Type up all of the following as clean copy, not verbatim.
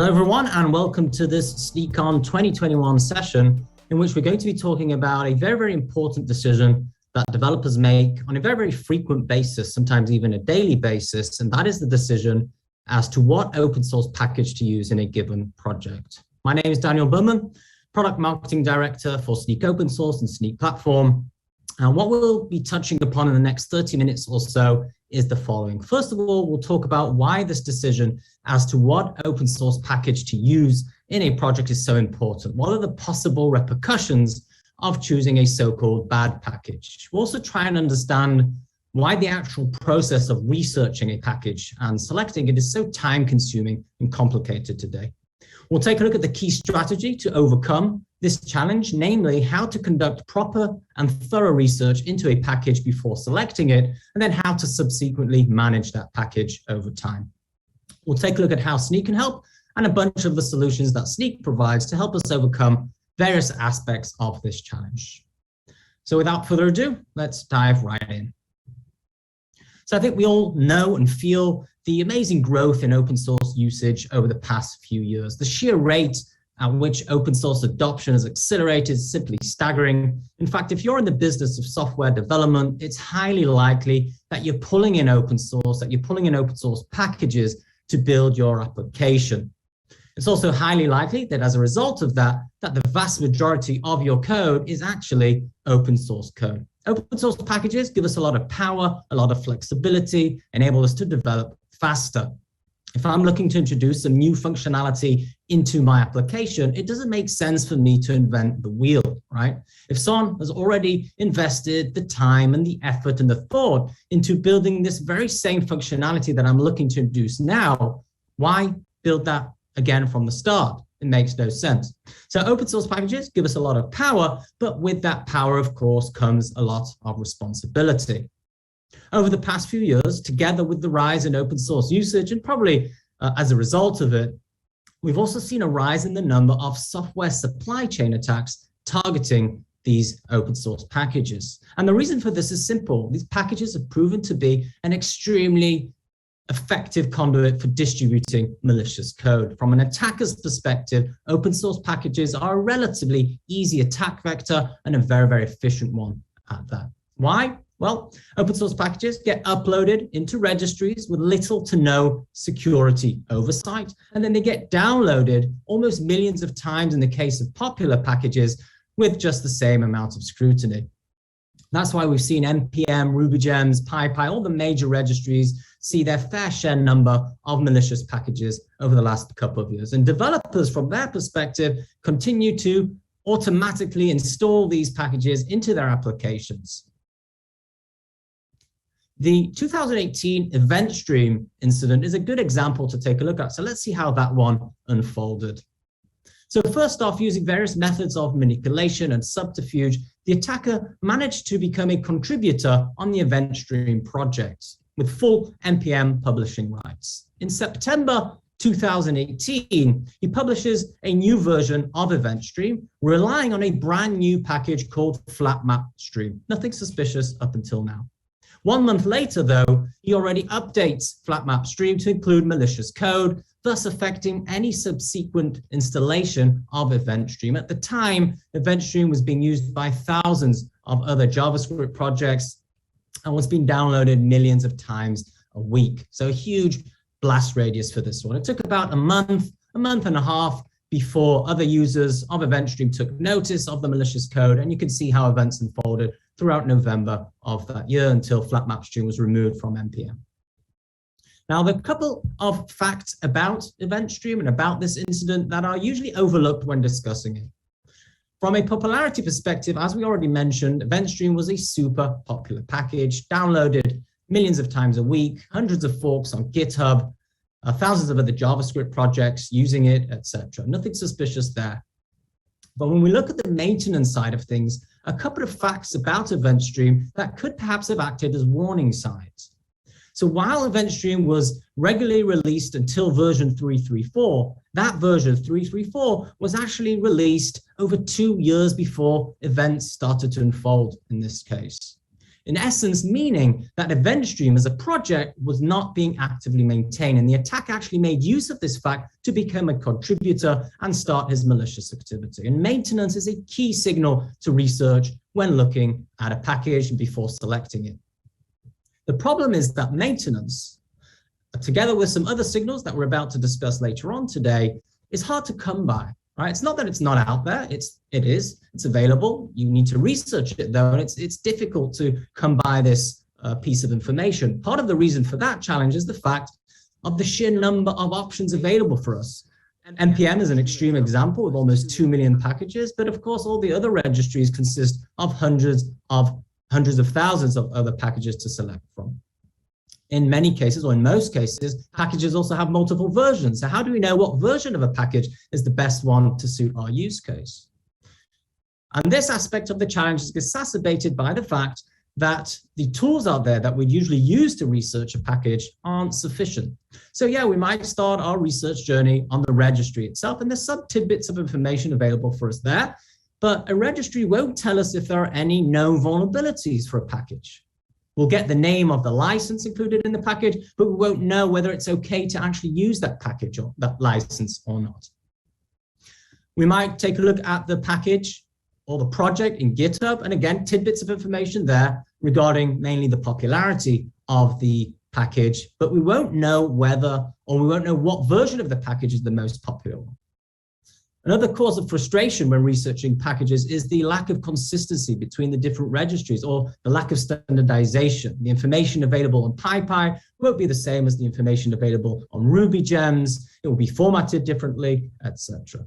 Hello everyone and welcome to this SnykCon 2021 session in which we're going to be talking about a very, very important decision that developers make on a very, very frequent basis, sometimes even a daily basis, and that is the decision as to what open source package to use in a given project. My name is Daniel Berman, Product Marketing Director for Snyk Open Source and Snyk Platform. And what we'll be touching upon in the next 30 minutes or so is the following. First of all, we'll talk about why this decision as to what open source package to use in a project is so important. What are the possible repercussions of choosing a so-called bad package? We'll also try and understand why the actual process of researching a package and selecting it is so time-consuming and complicated today. We'll take a look at the key strategy to overcome this challenge, namely how to conduct proper and thorough research into a package before selecting it, and then how to subsequently manage that package over time. We'll take a look at how Snyk can help and a bunch of the solutions that Snyk provides to help us overcome various aspects of this challenge. So without further ado, let's dive right in. So I think we all know and feel the amazing growth in open source usage over the past few years. The sheer rate at which open source adoption has accelerated is simply staggering. In fact, if you're in the business of software development, it's highly likely that you're pulling in open source, packages to build your application. It's also highly likely that as a result of that the vast majority of your code is actually open source code. Open source packages give us a lot of power, a lot of flexibility, enable us to develop faster. If I'm looking to introduce some new functionality into my application, it doesn't make sense for me to invent the wheel, right? If someone has already invested the time and the effort and the thought into building this very same functionality that I'm looking to introduce now, why build that again from the start? It makes no sense. So open source packages give us a lot of power, but with that power, of course, comes a lot of responsibility. Over the past few years, together with the rise in open source usage, and probably as a result of it, we've also seen a rise in the number of software supply chain attacks targeting these open source packages. And the reason for this is simple. These packages have proven to be an extremely effective conduit for distributing malicious code. From an attacker's perspective, open source packages are a relatively easy attack vector and a very, very efficient one at that. Why? Well, open source packages get uploaded into registries with little to no security oversight, and then they get downloaded almost millions of times in the case of popular packages with just the same amount of scrutiny. That's why we've seen NPM, RubyGems, PyPy, all the major registries see their fair share number of malicious packages over the last couple of years. And developers, from their perspective, continue to automatically install these packages into their applications. The 2018 event stream incident is a good example to take a look at. So let's see how that one unfolded. So first off, using various methods of manipulation and subterfuge, the attacker managed to become a contributor on the event stream project with full NPM publishing rights. In September 2018, he publishes a new version of EventStream, relying on a brand new package called FlatMapStream. Nothing suspicious up until now. 1 month later, though, he already updates FlatMapStream to include malicious code, thus affecting any subsequent installation of EventStream. At the time, EventStream was being used by thousands of other JavaScript projects and was being downloaded millions of times a week. So a huge blast radius for this one. It took about a month and a half before other users of EventStream took notice of the malicious code, and you can see how events unfolded throughout November of that year until FlatMapStream was removed from NPM. Now, there are a couple of facts about EventStream and about this incident that are usually overlooked when discussing it. From a popularity perspective, as we already mentioned, EventStream was a super popular package, downloaded millions of times a week, hundreds of forks on GitHub, thousands of other JavaScript projects using it, etc. Nothing suspicious there. But when we look at the maintenance side of things, a couple of facts about EventStream that could perhaps have acted as warning signs. So while EventStream was regularly released until version 3.3.4, that version 3.3.4 was actually released over 2 years before events started to unfold in this case. in essence meaning that event stream as a project was not being actively maintained, and the attacker actually made use of this fact to become a contributor and start his malicious activity. And maintenance is a key signal to research when looking at a package before selecting it. The problem is that maintenance, together with some other signals that we're about to discuss later on today, is hard to come by. Right? It's not that it's not out there, it is, it's available. You need to research it though, and it's difficult to come by this piece of information. Part of the reason for that challenge is the fact of the sheer number of options available for us. NPM is an extreme example with almost 2 million packages, but of course all the other registries consist of hundreds of thousands of other packages to select from. In many cases, or in most cases, packages also have multiple versions. So how do we know what version of a package is the best one to suit our use case? And this aspect of the challenge is exacerbated by the fact that the tools out there that we'd usually use to research a package aren't sufficient. So yeah, we might start our research journey on the registry itself, and there's some tidbits of information available for us there, but a registry won't tell us if there are any known vulnerabilities for a package. We'll get the name of the license included in the package, but we won't know whether it's okay to actually use that package or that license or not. We might take a look at the package or the project in GitHub, and again, tidbits of information there regarding mainly the popularity of the package, but we won't know whether, or we won't know what version of the package is the most popular one. Another cause of frustration when researching packages is the lack of consistency between the different registries, or the lack of standardization. The information available on PyPy won't be the same as the information available on Ruby gems. It will be formatted differently, etc.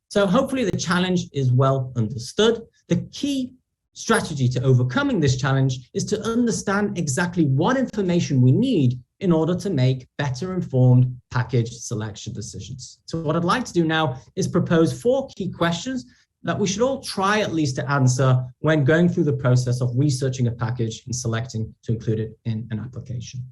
So hopefully the challenge is well understood. The key strategy to overcoming this challenge is to understand exactly what information we need in order to make better informed package selection decisions. So what I'd like to do now is propose 4 key questions that we should all try at least to answer when going through the process of researching a package and selecting to include it in an application.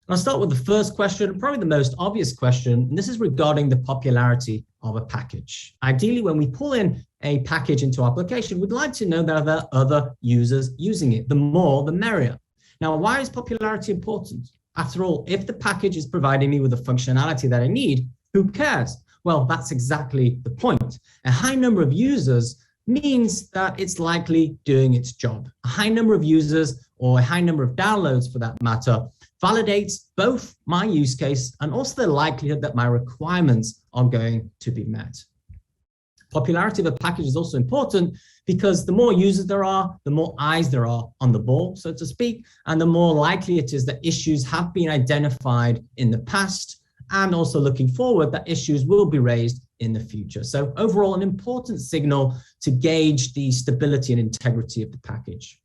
I'll start with the first question, probably the most obvious question, and this is regarding the popularity of a package. Ideally, when we pull in a package into our application, we'd like to know that there are other users using it. The more, the merrier. Now, why is popularity important? After all, if the package is providing me with the functionality that I need, who cares? Well, that's exactly the point. A high number of users means that it's likely doing its job. A high number of users, or a high number of downloads for that matter, validates both my use case and also the likelihood that my requirements are going to be met. Popularity of a package is also important because the more users there are, the more eyes there are on the ball, so to speak, and the more likely it is that issues have been identified in the past, and also looking forward that issues will be raised in the future. So overall, an important signal to gauge the stability and integrity of the package.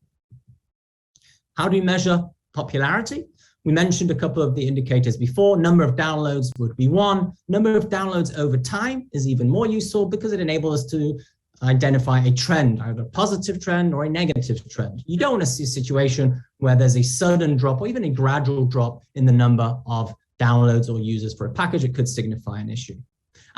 How do we measure popularity? We mentioned a couple of the indicators before. Number of downloads would be one. Number of downloads over time is even more useful because it enables us to identify a trend, either a positive trend or a negative trend. You don't want to see a situation where there's a sudden drop or even a gradual drop in the number of downloads or users for a package. It could signify an issue.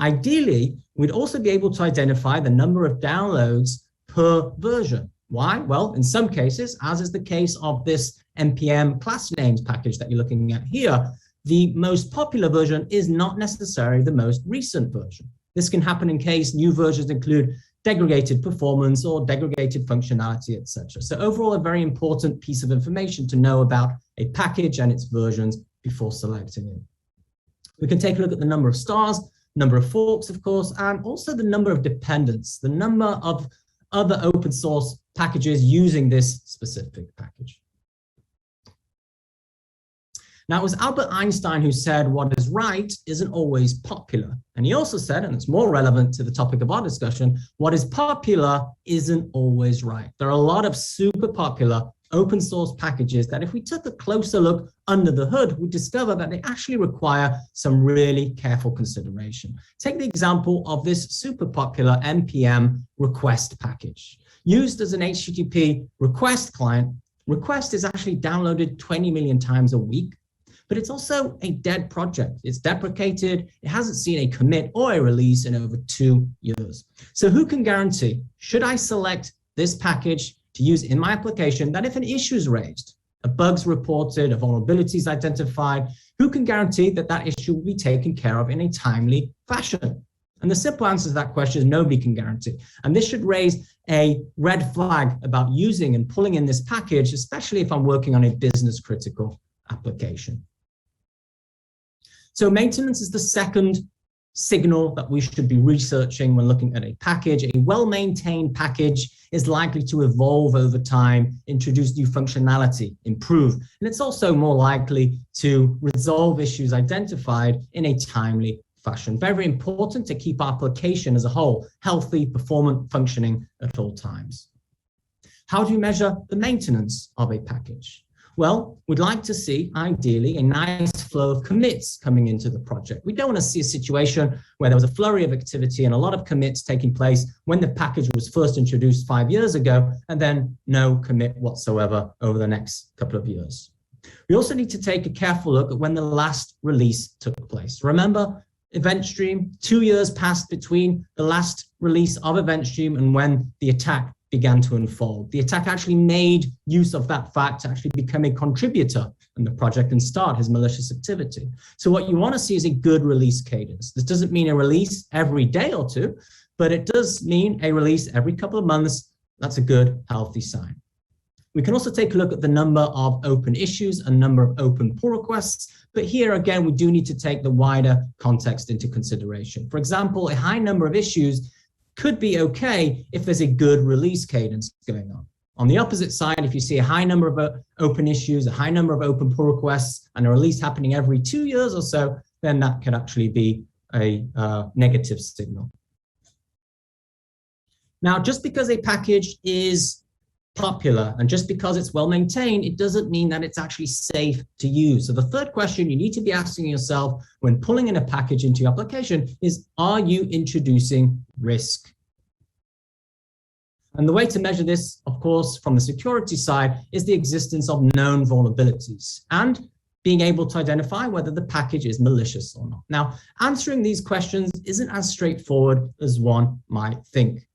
Ideally, we'd also be able to identify the number of downloads per version. Why? Well, in some cases, as is the case of this NPM class names package that you're looking at here, the most popular version is not necessarily the most recent version. This can happen in case new versions include degraded performance or degraded functionality, etc. So overall, a very important piece of information to know about a package and its versions before selecting it. We can take a look at the number of stars, number of forks, of course, and also the number of dependents, the number of other open source packages using this specific package. Now, it was Albert Einstein who said what is right isn't always popular. And he also said, and it's more relevant to the topic of our discussion, what is popular isn't always right. There are a lot of super popular open source packages that if we took a closer look under the hood, we discover that they actually require some really careful consideration. Take the example of this super popular NPM request package. Used as an HTTP request client, request is actually downloaded 20 million times a week. but it's also a dead project. It's deprecated, it hasn't seen a commit or a release in over 2 years. So who can guarantee, should I select this package to use in my application, that if an issue is raised, a bug's reported, a vulnerability is identified, who can guarantee that that issue will be taken care of in a timely fashion? And the simple answer to that question is nobody can guarantee. And this should raise a red flag about using and pulling in this package, especially if I'm working on a business critical application. So maintenance is the second signal that we should be researching when looking at a package. A well-maintained package is likely to evolve over time, introduce new functionality, improve, and it's also more likely to resolve issues identified in a timely fashion. Very, very important to keep our application as a whole healthy, performant, functioning at all times. How do you measure the maintenance of a package? Well, we'd like to see, ideally, a nice flow of commits coming into the project. We don't want to see a situation where there was a flurry of activity and a lot of commits taking place when the package was first introduced 5 years ago, and then no commit whatsoever over the next couple of years. We also need to take a careful look at when the last release took place. Remember, Event Stream, 2 years passed between the last release of Event Stream and when the attack began to unfold. The attack actually made use of that fact to actually become a contributor in the project and start his malicious activity. So what you want to see is a good release cadence. This doesn't mean a release every day or two, but it does mean a release every couple of months. That's a good, healthy sign. We can also take a look at the number of open issues and number of open pull requests. But here again, we do need to take the wider context into consideration. For example, a high number of issues could be okay if there's a good release cadence going on. On the opposite side, if you see a high number of open issues, a high number of open pull requests, and a release happening every 2 years or so, then that could actually be a negative signal. Now, just because a package is popular and just because it's well maintained, it doesn't mean that it's actually safe to use. So the third question you need to be asking yourself when pulling in a package into your application is, are you introducing risk? And the way to measure this, of course, from the security side is the existence of known vulnerabilities and being able to identify whether the package is malicious or not. Now, answering these questions isn't as straightforward as one might think.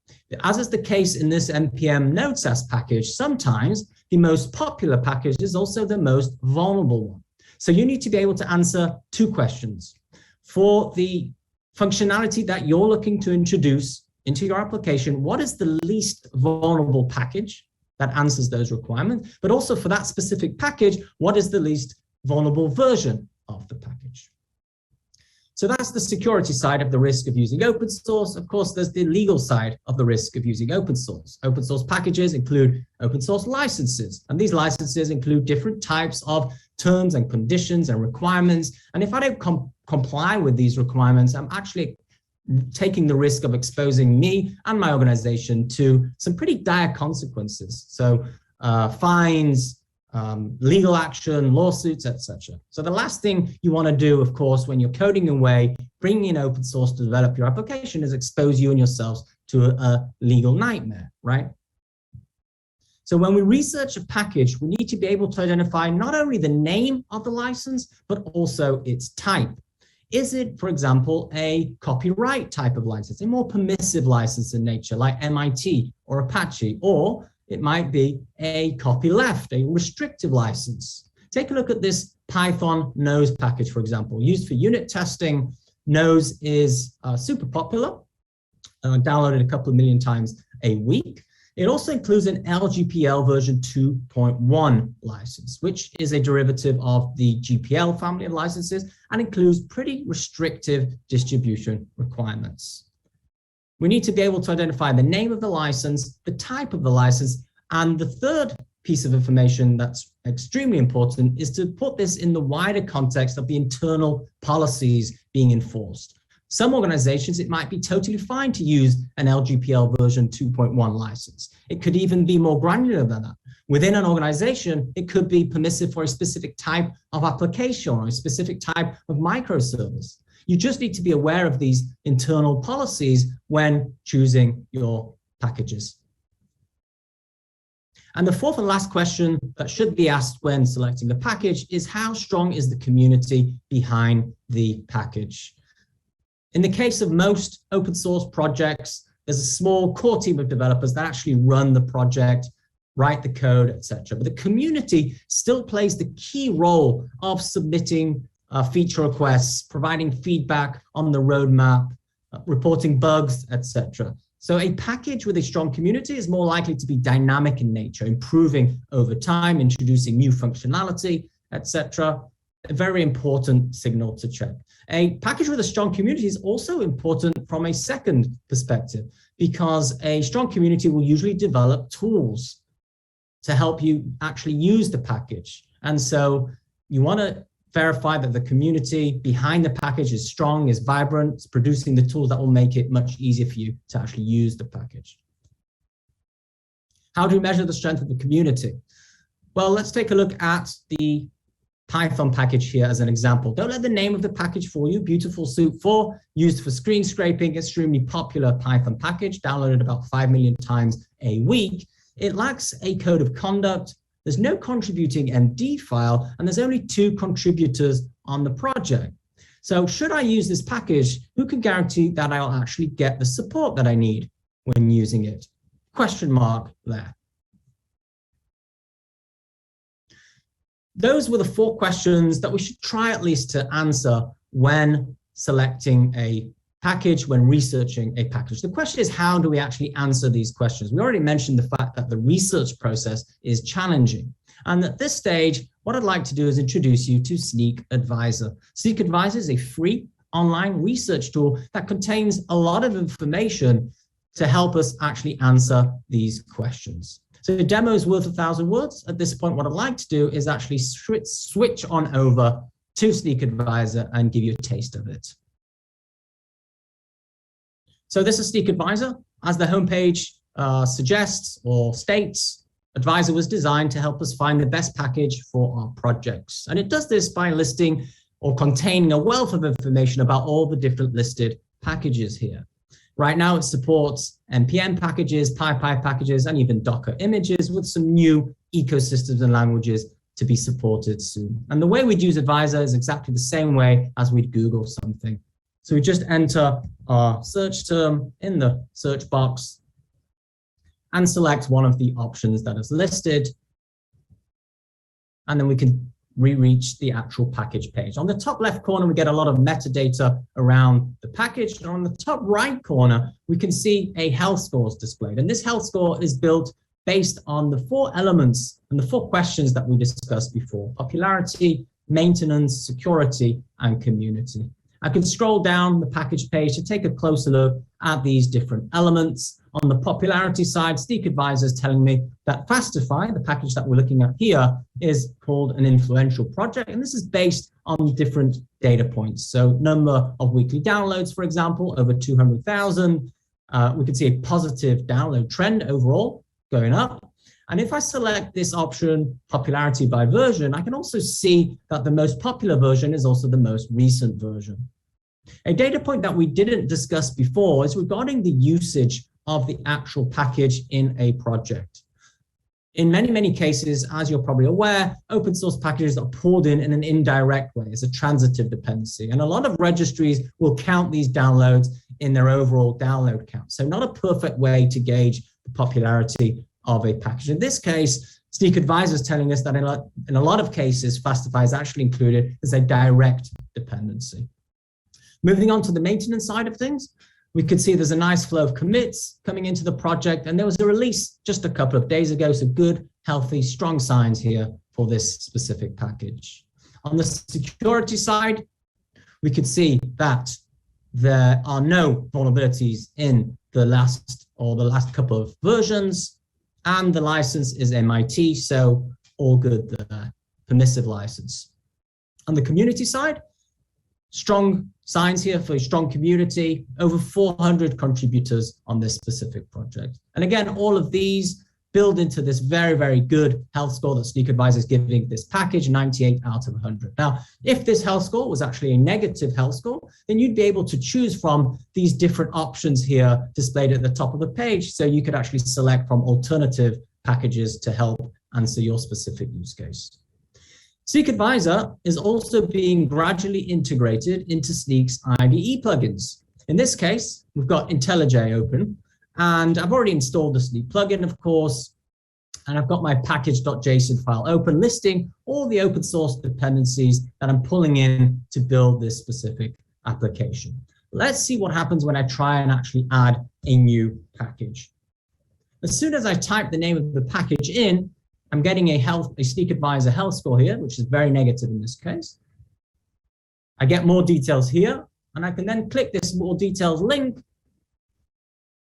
As is the case in this NPM Node.js package, sometimes the most popular package is also the most vulnerable one. So you need to be able to answer two questions. For the functionality that you're looking to introduce into your application, what is the least vulnerable package that answers those requirements? But also for that specific package, what is the least vulnerable version of the package? So that's the security side of the risk of using open source. Of course, there's the legal side of the risk of using open source. Open source packages include open source licenses, and these licenses include different types of terms and conditions and requirements. And if I don't comply with these requirements, I'm actually taking the risk of exposing me and my organization to some pretty dire consequences. So fines, legal action, lawsuits, etc. So the last thing you want to do, of course, when you're coding away, bringing in open source to develop your application is expose you and yourselves to a legal nightmare, right? So when we research a package, we need to be able to identify not only the name of the license, but also its type. Is it, for example, a copyright type of license, a more permissive license in nature, like MIT or Apache, or it might be a copyleft, a restrictive license. Take a look at this Python nose package, for example, used for unit testing. Nose is super popular, downloaded a couple of million times a week. It also includes an LGPL version 2.1 license, which is a derivative of the GPL family of licenses and includes pretty restrictive distribution requirements. We need to be able to identify the name of the license, the type of the license, and the third piece of information that's extremely important is to put this in the wider context of the internal policies being enforced. Some organizations, it might be totally fine to use an LGPL version 2.1 license. It could even be more granular than that. Within an organization, it could be permissive for a specific type of application or a specific type of microservice. You just need to be aware of these internal policies when choosing your packages. And the fourth and last question that should be asked when selecting a package is how strong is the community behind the package? In the case of most open source projects, there's a small core team of developers that actually run the project, write the code, etc. But the community still plays the key role of submitting feature requests, providing feedback on the roadmap, reporting bugs, etc. So a package with a strong community is more likely to be dynamic in nature, improving over time, introducing new functionality, etc. A very important signal to check. A package with a strong community is also important from a second perspective, because a strong community will usually develop tools to help you actually use the package. And so you want to verify that the community behind the package is strong, is vibrant, is producing the tools that will make it much easier for you to actually use the package. How do we measure the strength of the community? Well, let's take a look at the Python package here as an example. Don't let the name of the package fool you. Beautiful Soup 4, used for screen scraping, extremely popular Python package, downloaded about 5 million times a week. It lacks a code of conduct. There's no contributing MD file, and there's only 2 contributors on the project. So should I use this package, who can guarantee that I'll actually get the support that I need when using it? Question mark there. Those were the 4 questions that we should try at least to answer when selecting a package, when researching a package. The question is, how do we actually answer these questions? We already mentioned the fact that the research process is challenging. And at this stage, what I'd like to do is introduce you to Snyk Advisor. Snyk Advisor is a free online research tool that contains a lot of information to help us actually answer these questions. So the demo is worth 1,000 words. At this point, what I'd like to do is actually switch on over to Snyk Advisor and give you a taste of it. So this is Snyk Advisor. As the homepage suggests or states, Advisor was designed to help us find the best package for our projects. And it does this by listing or containing a wealth of information about all the different listed packages here. Right now it supports NPM packages, PyPy packages, and even Docker images, with some new ecosystems and languages to be supported soon. And the way we'd use Advisor is exactly the same way as we'd Google something. So we just enter our search term in the search box and select one of the options that is listed. And then we can reach the actual package page. On the top left corner, we get a lot of metadata around the package. And on the top right corner, we can see a health score displayed. And this health score is built based on the 4 elements and the 4 questions that we discussed before: popularity, maintenance, security, and community. I can scroll down the package page to take a closer look at these different elements. On the popularity side, Snyk Advisor is telling me that Fastify, the package that we're looking at here, is called an influential project. And this is based on different data points. So number of weekly downloads, for example, over 200,000. We can see a positive download trend overall going up. And if I select this option, popularity by version, I can also see that the most popular version is also the most recent version. A data point that we didn't discuss before is regarding the usage of the actual package in a project. In many, many cases, as you're probably aware, open source packages are pulled in an indirect way. It's a transitive dependency. And a lot of registries will count these downloads in their overall download count. So not a perfect way to gauge the popularity of a package. In this case, Snyk Advisor is telling us that in a lot of cases, Fastify is actually included as a direct dependency. Moving on to the maintenance side of things, we could see there's a nice flow of commits coming into the project, and there was a release just a couple of days ago, so good, healthy, strong signs here for this specific package. On the security side, we could see that there are no vulnerabilities in the last couple of versions, and the license is MIT, so all good there, permissive license. On the community side, strong signs here for a strong community, over 400 contributors on this specific project. And again, all of these build into this very, very good health score that Snyk Advisor is giving this package, 98 out of 100. Now, if this health score was actually a negative health score, then you'd be able to choose from these different options here displayed at the top of the page. So you could actually select from alternative packages to help answer your specific use case. Snyk Advisor is also being gradually integrated into Snyk's IDE plugins. In this case, we've got IntelliJ open, and I've already installed the Snyk plugin, of course, and I've got my package.json file open, listing all the open source dependencies that I'm pulling in to build this specific application. Let's see what happens when I try and actually add a new package. As soon as I type the name of the package in, I'm getting a Snyk Advisor health score here, which is very negative in this case. I get more details here, and I can then click this more details link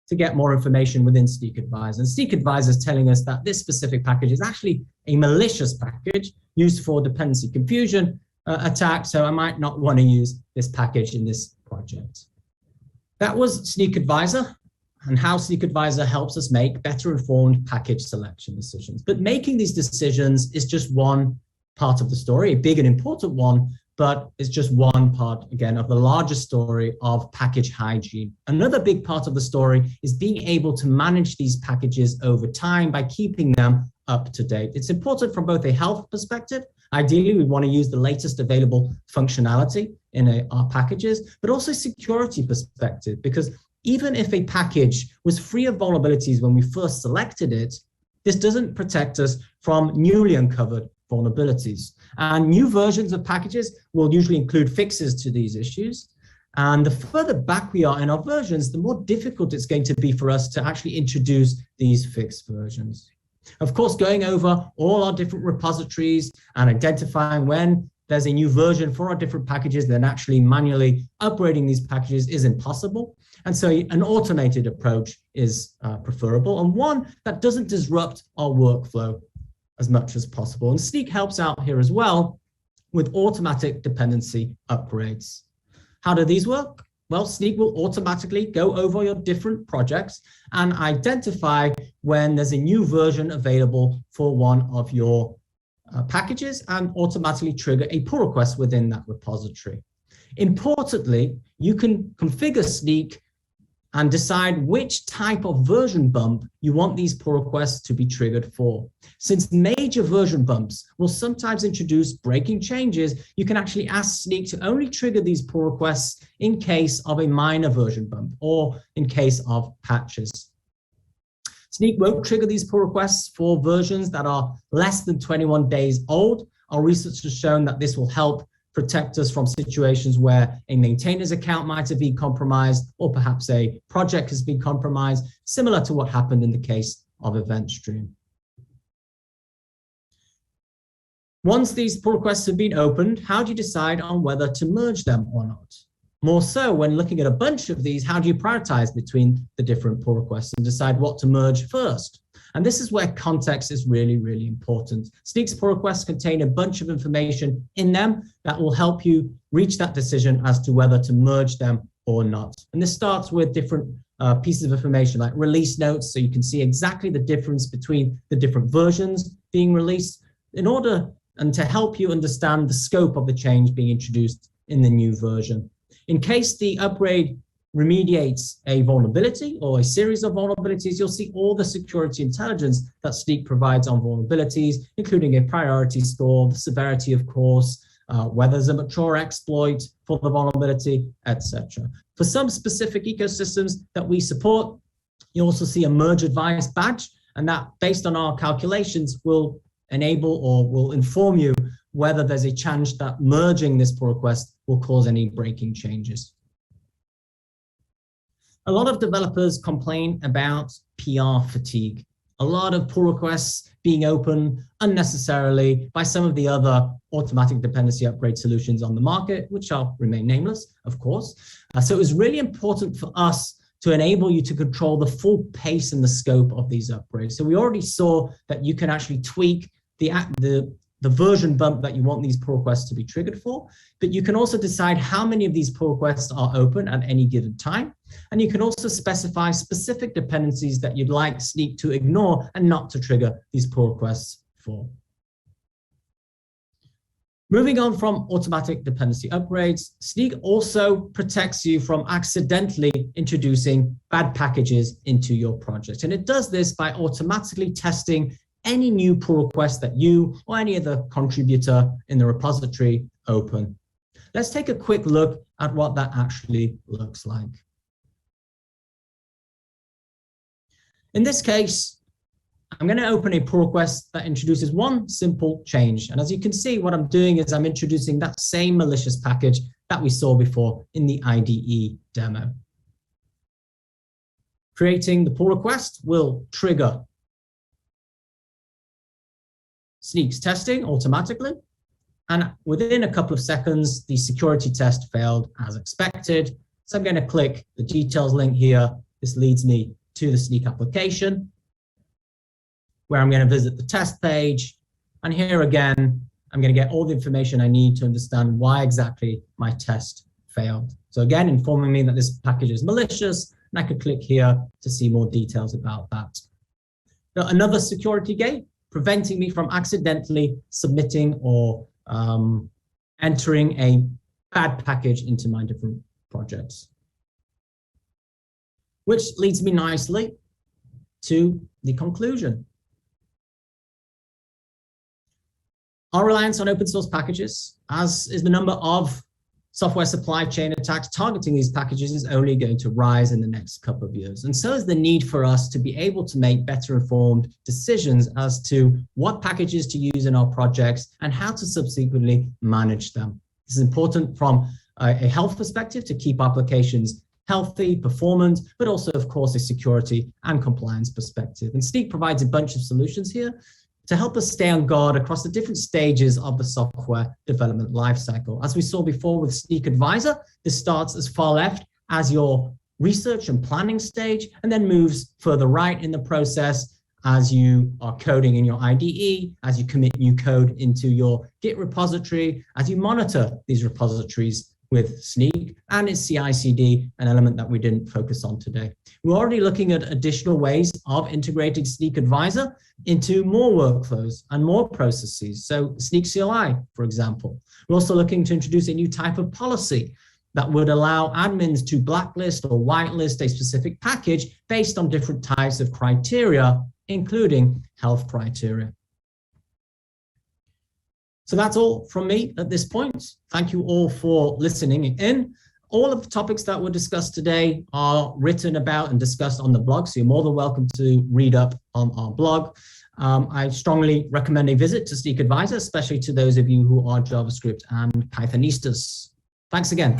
to get more information within Snyk Advisor. And Snyk Advisor is telling us that this specific package is actually a malicious package used for dependency confusion attack, so I might not want to use this package in this project. That was Snyk Advisor and how Snyk Advisor helps us make better informed package selection decisions. But making these decisions is just one part of the story, a big and important one, but it's just one part, again, of the larger story of package hygiene. Another big part of the story is being able to manage these packages over time by keeping them up to date. It's important from both a health perspective. Ideally, we want to use the latest available functionality in our packages, but also security perspective, because even if a package was free of vulnerabilities when we first selected it, this doesn't protect us from newly uncovered vulnerabilities. And new versions of packages will usually include fixes to these issues. And the further back we are in our versions, the more difficult it's going to be for us to actually introduce these fixed versions. Of course, going over all our different repositories and identifying when there's a new version for our different packages, then actually manually upgrading these packages is impossible. And so an automated approach is preferable, and one that doesn't disrupt our workflow as much as possible. And Snyk helps out here as well with automatic dependency upgrades. How do these work? Well, Snyk will automatically go over your different projects and identify when there's a new version available for one of your packages and automatically trigger a pull request within that repository. Importantly, you can configure Snyk and decide which type of version bump you want these pull requests to be triggered for. Since major version bumps will sometimes introduce breaking changes, you can actually ask Snyk to only trigger these pull requests in case of a minor version bump or in case of patches. Snyk won't trigger these pull requests for versions that are less than 21 days old. Our research has shown that this will help protect us from situations where a maintainer's account might have been compromised, or perhaps a project has been compromised, similar to what happened in the case of EventStream. Once these pull requests have been opened, how do you decide on whether to merge them or not? More so, when looking at a bunch of these, how do you prioritize between the different pull requests and decide what to merge first? And this is where context is really, really important. Snyk's pull requests contain a bunch of information in them that will help you reach that decision as to whether to merge them or not. And this starts with different pieces of information like release notes, so you can see exactly the difference between the different versions being released in order and to help you understand the scope of the change being introduced in the new version. In case the upgrade remediates a vulnerability or a series of vulnerabilities, you'll see all the security intelligence that Snyk provides on vulnerabilities, including a priority score, the severity, of course, whether there's a mature exploit for the vulnerability, etc. For some specific ecosystems that we support, you also see a merge advice badge, and that, based on our calculations, will enable or will inform you whether there's a chance that merging this pull request will cause any breaking changes. A lot of developers complain about PR fatigue. A lot of pull requests being opened unnecessarily by some of the other automatic dependency upgrade solutions on the market, which shall remain nameless, of course. So it was really important for us to enable you to control the full pace and the scope of these upgrades. So we already saw that you can actually tweak the version bump that you want these pull requests to be triggered for, but you can also decide how many of these pull requests are open at any given time. And you can also specify specific dependencies that you'd like Snyk to ignore and not to trigger these pull requests for. Moving on from automatic dependency upgrades, Snyk also protects you from accidentally introducing bad packages into your project. And it does this by automatically testing any new pull request that you or any other contributor in the repository open. Let's take a quick look at what that actually looks like. In this case, I'm going to open a pull request that introduces one simple change. And as you can see, what I'm doing is I'm introducing that same malicious package that we saw before in the IDE demo. Creating the pull request will trigger Snyk's testing automatically. And within a couple of seconds, the security test failed as expected. So I'm going to click the details link here. This leads me to the Snyk application, where I'm going to visit the test page. And here again, I'm going to get all the information I need to understand why exactly my test failed. So again, informing me that this package is malicious, and I could click here to see more details about that. Now, another security gate, preventing me from accidentally submitting or entering a bad package into my different projects. Which leads me nicely to the conclusion. Our reliance on open source packages, as is the number of software supply chain attacks targeting these packages, is only going to rise in the next couple of years. And so is the need for us to be able to make better informed decisions as to what packages to use in our projects and how to subsequently manage them. This is important from a health perspective to keep applications healthy, performant, but also, of course, a security and compliance perspective. And Snyk provides a bunch of solutions here to help us stay on guard across the different stages of the software development lifecycle. As we saw before with Snyk Advisor, this starts as far left as your research and planning stage, and then moves further right in the process as you are coding in your IDE, as you commit new code into your Git repository, as you monitor these repositories with Snyk, and its CI/CD, an element that we didn't focus on today. We're already looking at additional ways of integrating Snyk Advisor into more workflows and more processes. So Snyk CLI, for example. We're also looking to introduce a new type of policy that would allow admins to blacklist or whitelist a specific package based on different types of criteria, including health criteria. So that's all from me at this point. Thank you all for listening in. All of the topics that were discussed today are written about and discussed on the blog, so you're more than welcome to read up on our blog. I strongly recommend a visit to Snyk Advisor, especially to those of you who are JavaScript and Pythonistas. Thanks again.